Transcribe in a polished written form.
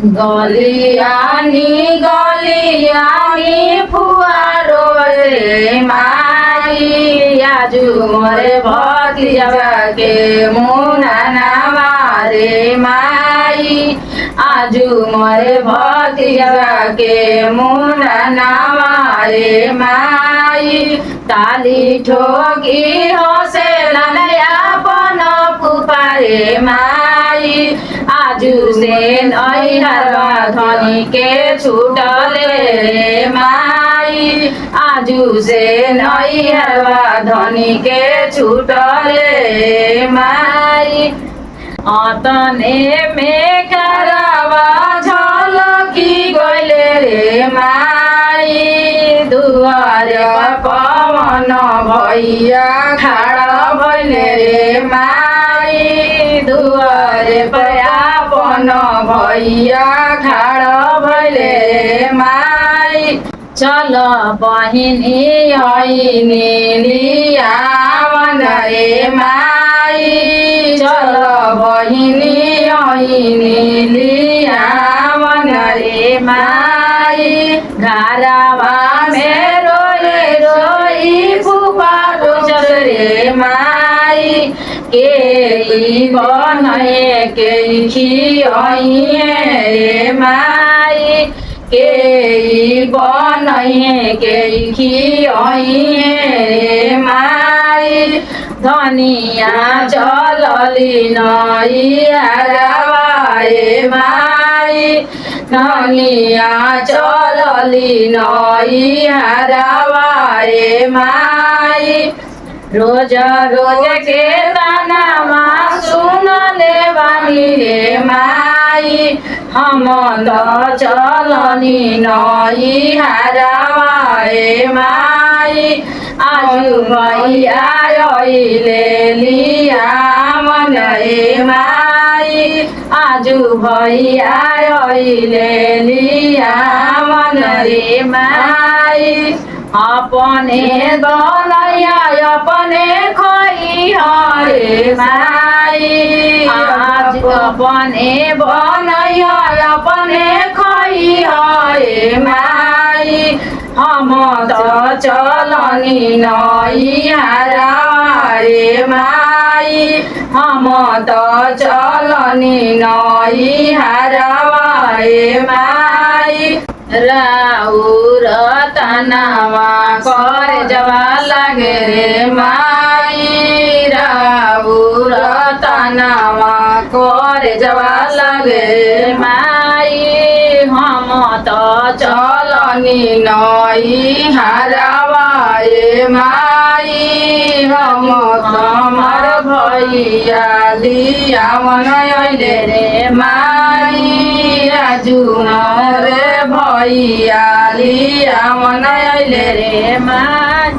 गलियानी गलियानी फुवारो रे माई आजु मोरे भतिजा के मुना नामा रे माई आजु मोरे भतिजा के मुना नामा रे माई ताली ठोकी हसे अपन पुपारे माई आजु से नैहरवा धनी के छुटले रे माई आजु से नैहरवा धनी के छुटले रे माई अतने में करवा झलकी गइले रे माई दुआर पवन भैया खड़ा भइले रे माई दुआर पवन भैया खड़ा भइले रे माई चल बहिनी हैनी लियावन रे माई चल बहिनी हैनी लियावन रे माई घरवा में रोए रोई फुफा रोचर रे माई के बनए के खियाइए रे माई के बनए के खियाइए रे माई धनिया चलली नैहरवा रे माई धनिया चलली नैहरवा रे माई रोज रोज के तानामा सुनले बानी रे माई हम त चलनी नैहरवा रे माई आजु भैया आइले लियावन रे माई आजु भैया आइले लियावन रे माई अपने बनैया अपने खई रे माई आज अपने बनैया अपने खई रे माई हम त चलनी नैहरवा रे माई हम त चलनी नैहरवा रे माई राउर तनावा कर जवा लागे रे माई राउर तनावा कर जवा लागे रे माई हम त चलनी नैहरवा रे माई हम हमर भैया लियावन अइले रे माई आजु मोरे भैया लियावन अइले रे माई।